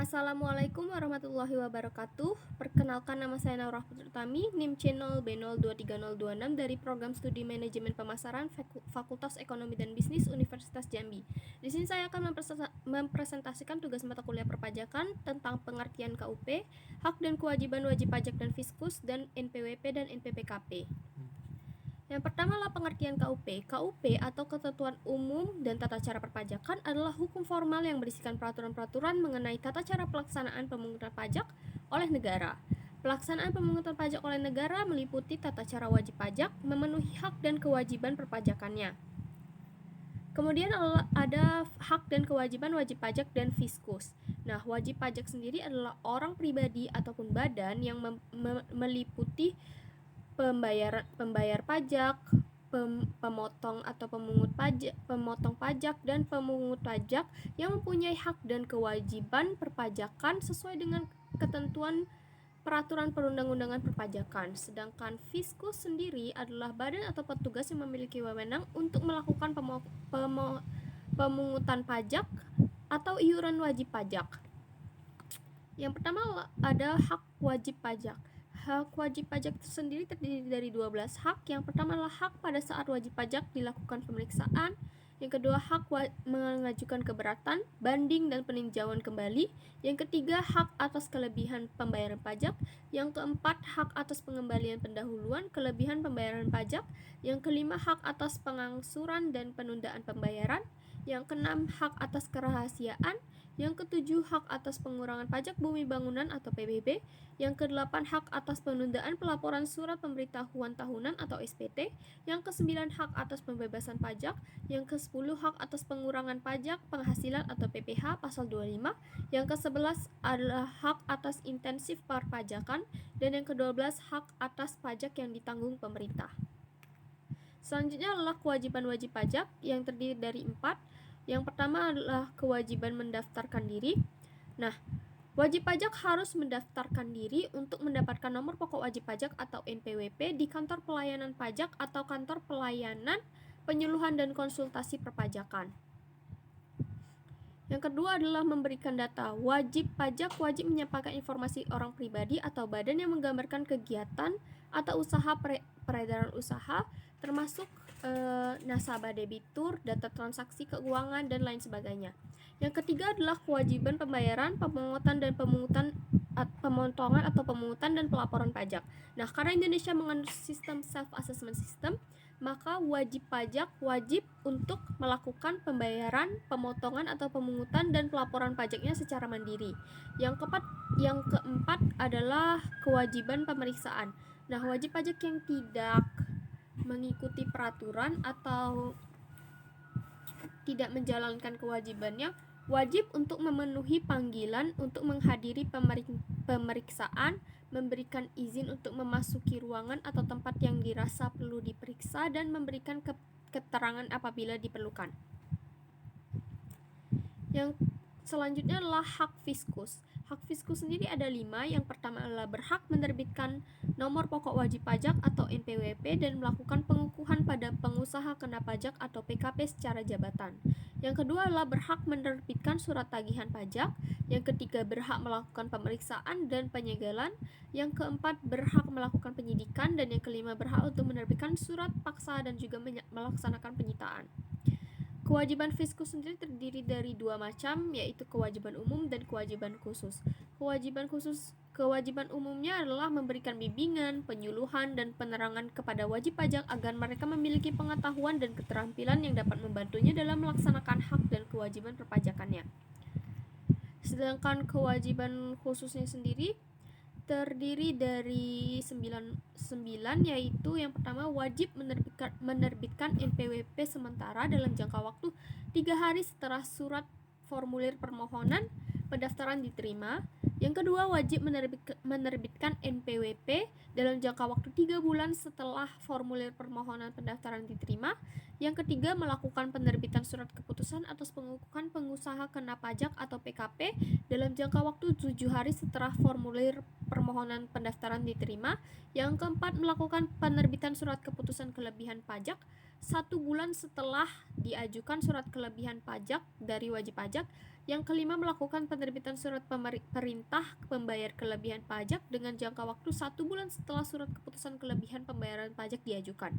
Assalamualaikum warahmatullahi wabarakatuh. Perkenalkan, nama saya Naurah Putri Utami, NIM C0 B023026 dari Program Studi Manajemen Pemasaran Fakultas Ekonomi dan Bisnis Universitas Jambi. Di sini saya akan mempresentasikan tugas mata kuliah perpajakan tentang pengertian KUP, hak dan kewajiban wajib pajak dan fiskus, dan NPWP dan NPPKP. Yang pertama adalah pengertian KUP. KUP atau Ketentuan Umum dan Tata Cara Perpajakan adalah hukum formal yang berisikan peraturan-peraturan mengenai tata cara pelaksanaan pemungutan pajak oleh negara. Pelaksanaan pemungutan pajak oleh negara meliputi tata cara wajib pajak, memenuhi hak dan kewajiban perpajakannya. Kemudian ada hak dan kewajiban wajib pajak dan fiskus. Nah, wajib pajak sendiri adalah orang pribadi ataupun badan yang meliputi pembayar pajak, pemotong atau pemotong pajak dan pemungut pajak yang mempunyai hak dan kewajiban perpajakan sesuai dengan ketentuan peraturan perundang-undangan perpajakan. Sedangkan fiskus sendiri adalah badan atau petugas yang memiliki wewenang untuk melakukan pemungutan pajak atau iuran wajib pajak. Yang pertama ada hak wajib pajak. Hak wajib pajak sendiri terdiri dari 12 hak. Yang pertama adalah hak pada saat wajib pajak dilakukan pemeriksaan. Yang kedua, hak mengajukan keberatan, banding dan peninjauan kembali. Yang ketiga, hak atas kelebihan pembayaran pajak. Yang keempat, hak atas pengembalian pendahuluan kelebihan pembayaran pajak. Yang kelima, hak atas pengangsuran dan penundaan pembayaran. Yang keenam, hak atas kerahasiaan. Yang ketujuh, hak atas pengurangan pajak bumi bangunan atau PBB. Yang kedelapan, hak atas penundaan pelaporan surat pemberitahuan tahunan atau SPT. Yang kesembilan, hak atas pembebasan pajak. Yang ke-10, hak atas pengurangan pajak penghasilan atau PPh pasal 25. Yang ke-11 adalah hak atas intensif perpajakan. Dan yang ke-12, hak atas pajak yang ditanggung pemerintah. Selanjutnya adalah kewajiban wajib pajak yang terdiri dari 4. Yang pertama adalah kewajiban mendaftarkan diri. Nah, wajib pajak harus mendaftarkan diri untuk mendapatkan nomor pokok wajib pajak atau NPWP di kantor pelayanan pajak atau kantor pelayanan penyuluhan dan konsultasi perpajakan. Yang kedua adalah memberikan data. Wajib pajak wajib menyampaikan informasi orang pribadi atau badan yang menggambarkan kegiatan atau usaha peredaran usaha, termasuk nasabah debitur, data transaksi keuangan, dan lain sebagainya. Yang ketiga adalah kewajiban pembayaran, pemungutan dan pemotongan atau pemungutan dan pelaporan pajak. Nah, karena Indonesia mengandung sistem self-assessment system, maka wajib pajak wajib untuk melakukan pembayaran, pemotongan atau pemungutan dan pelaporan pajaknya secara mandiri. Yang keempat adalah kewajiban pemeriksaan. Nah, wajib pajak yang tidak mengikuti peraturan atau tidak menjalankan kewajibannya wajib untuk memenuhi panggilan untuk menghadiri pemeriksaan, memberikan izin untuk memasuki ruangan atau tempat yang dirasa perlu diperiksa, dan memberikan keterangan apabila diperlukan. Yang selanjutnya adalah hak fiskus. Hak fiskus sendiri ada 5. Yang pertama adalah berhak menerbitkan nomor pokok wajib pajak atau NPWP dan melakukan pengukuhan pada pengusaha kena pajak atau PKP secara jabatan. Yang kedua adalah berhak menerbitkan surat tagihan pajak. Yang ketiga, berhak melakukan pemeriksaan dan penyegelan. Yang keempat, berhak melakukan penyidikan. Dan yang kelima, berhak untuk menerbitkan surat paksa dan juga melaksanakan penyitaan. Kewajiban fiskus sendiri terdiri dari 2 macam, yaitu kewajiban umum dan kewajiban khusus. Kewajiban umumnya adalah memberikan bimbingan, penyuluhan, dan penerangan kepada wajib pajak agar mereka memiliki pengetahuan dan keterampilan yang dapat membantunya dalam melaksanakan hak dan kewajiban perpajakannya. Sedangkan kewajiban khususnya sendiri terdiri dari 9, yaitu yang pertama wajib menerbitkan NPWP sementara dalam jangka waktu 3 hari setelah surat formulir permohonan pendaftaran diterima. Yang kedua, wajib menerbitkan NPWP dalam jangka waktu 3 bulan setelah formulir permohonan pendaftaran diterima. Yang ketiga, melakukan penerbitan surat keputusan atas pengukuhan pengusaha kena pajak atau PKP dalam jangka waktu 7 hari setelah formulir permohonan pendaftaran diterima. Yang keempat, melakukan penerbitan surat keputusan kelebihan pajak 1 bulan setelah diajukan surat kelebihan pajak dari wajib pajak. Yang kelima, melakukan penerbitan surat perintah pembayar kelebihan pajak dengan jangka waktu 1 bulan setelah surat keputusan kelebihan pembayaran pajak diajukan.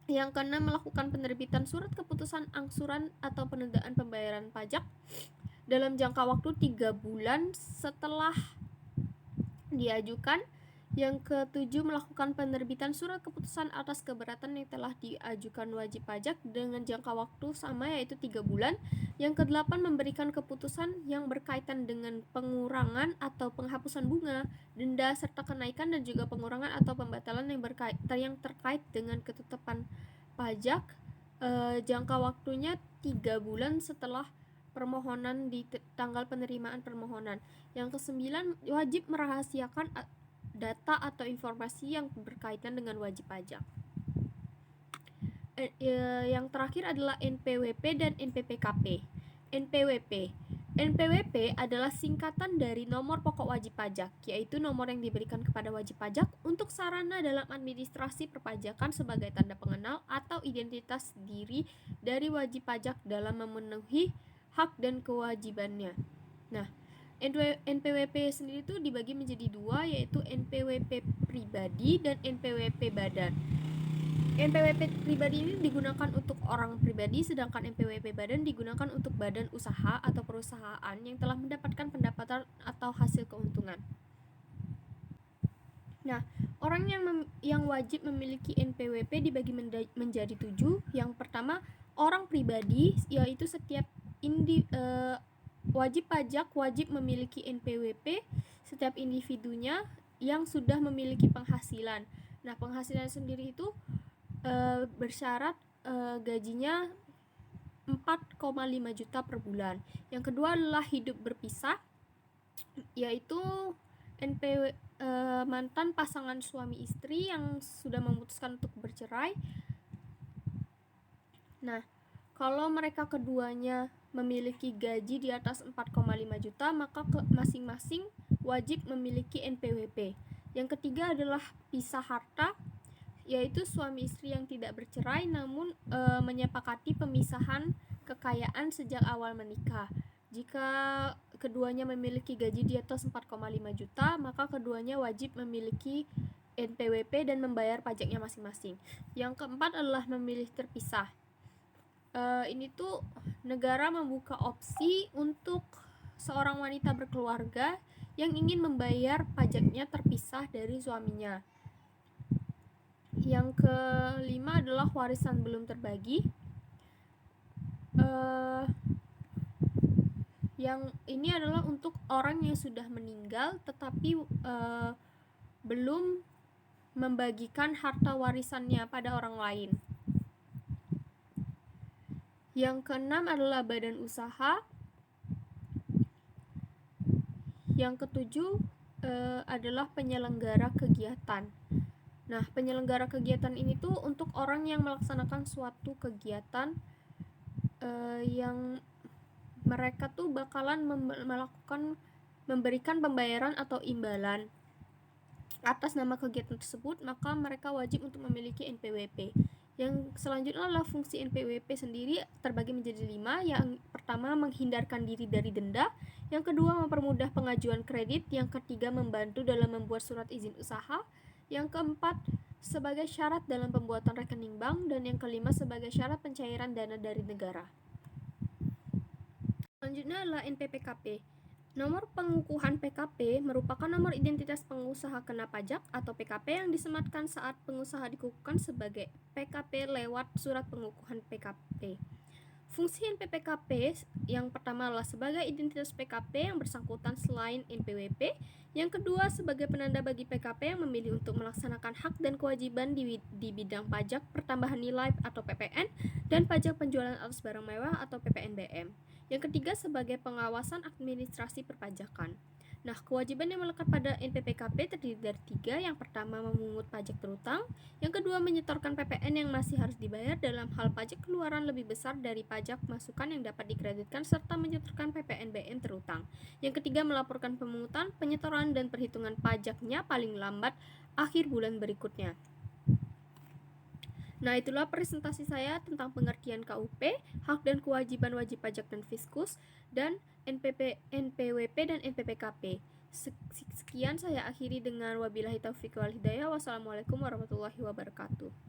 Yang keenam, melakukan penerbitan surat keputusan angsuran atau penundaan pembayaran pajak dalam jangka waktu 3 bulan setelah diajukan. Yang ketujuh, melakukan penerbitan surat keputusan atas keberatan yang telah diajukan wajib pajak dengan jangka waktu sama, yaitu 3 bulan. Yang kedelapan, memberikan keputusan yang berkaitan dengan pengurangan atau penghapusan bunga, denda, serta kenaikan dan juga pengurangan atau pembatalan yang terkait dengan ketetapan pajak. Jangka waktunya 3 bulan setelah permohonan di tanggal penerimaan permohonan. Yang kesembilan, wajib merahasiakan data atau informasi yang berkaitan dengan wajib pajak. Yang terakhir adalah NPWP dan NPPKP. NPWP adalah singkatan dari nomor pokok wajib pajak, yaitu nomor yang diberikan kepada wajib pajak untuk sarana dalam administrasi perpajakan sebagai tanda pengenal atau identitas diri dari wajib pajak dalam memenuhi hak dan kewajibannya. Nah, NPWP sendiri itu dibagi menjadi dua, yaitu NPWP pribadi dan NPWP badan. NPWP pribadi ini digunakan untuk orang pribadi, sedangkan NPWP badan digunakan untuk badan usaha atau perusahaan yang telah mendapatkan pendapatan atau hasil keuntungan. Nah, orang yang wajib memiliki NPWP dibagi menjadi 7. Yang pertama, orang pribadi, yaitu setiap wajib pajak wajib memiliki NPWP setiap individunya yang sudah memiliki penghasilan. Nah, penghasilan sendiri itu bersyarat gajinya 4,5 juta per bulan. Yang kedua adalah hidup berpisah, yaitu mantan pasangan suami istri yang sudah memutuskan untuk bercerai. Nah, kalau mereka keduanya memiliki gaji di atas 4,5 juta, maka masing-masing wajib memiliki NPWP. Yang ketiga adalah pisah harta, yaitu suami istri yang tidak bercerai namun menyepakati pemisahan kekayaan sejak awal menikah. Jika keduanya memiliki gaji di atas 4,5 juta, maka keduanya wajib memiliki NPWP dan membayar pajaknya masing-masing. Yang keempat adalah memilih terpisah. Ini tuh negara membuka opsi untuk seorang wanita berkeluarga yang ingin membayar pajaknya terpisah dari suaminya. Yang kelima adalah warisan belum terbagi. Yang ini adalah untuk orang yang sudah meninggal tetapi belum membagikan harta warisannya pada orang lain. Yang keenam adalah badan usaha. Yang ketujuh adalah penyelenggara kegiatan. Nah, penyelenggara kegiatan ini tuh untuk orang yang melaksanakan suatu kegiatan yang mereka tuh bakalan memberikan pembayaran atau imbalan atas nama kegiatan tersebut, maka mereka wajib untuk memiliki NPWP. Yang selanjutnya adalah fungsi NPWP sendiri terbagi menjadi 5. Yang pertama, menghindarkan diri dari denda. Yang kedua, mempermudah pengajuan kredit. Yang ketiga, membantu dalam membuat surat izin usaha. Yang keempat, sebagai syarat dalam pembuatan rekening bank. Dan yang kelima, sebagai syarat pencairan dana dari negara. Selanjutnya adalah NPPKP. Nomor pengukuhan PKP merupakan nomor identitas pengusaha kena pajak atau PKP yang disematkan saat pengusaha dikukuhkan sebagai PKP lewat surat pengukuhan PKP. Fungsi NPPKP yang pertama adalah sebagai identitas PKP yang bersangkutan selain NPWP. Yang kedua, sebagai penanda bagi PKP yang memilih untuk melaksanakan hak dan kewajiban di bidang pajak pertambahan nilai atau PPN dan pajak penjualan atas barang mewah atau PPNBM. Yang ketiga, sebagai pengawasan administrasi perpajakan. Nah, kewajiban yang melekat pada NPPKP terdiri dari 3. Yang pertama, memungut pajak terutang. Yang kedua, menyetorkan PPN yang masih harus dibayar dalam hal pajak keluaran lebih besar dari pajak masukan yang dapat dikreditkan, serta menyetorkan PPNBM terutang. Yang ketiga, melaporkan pemungutan, penyetoran, dan perhitungan pajaknya paling lambat akhir bulan berikutnya. Nah, itulah presentasi saya tentang pengertian KUP, hak dan kewajiban wajib pajak dan fiskus, dan NPWP dan NPPKP. Sekian saya akhiri dengan wabillahi taufiq wal hidayah. Wassalamualaikum warahmatullahi wabarakatuh.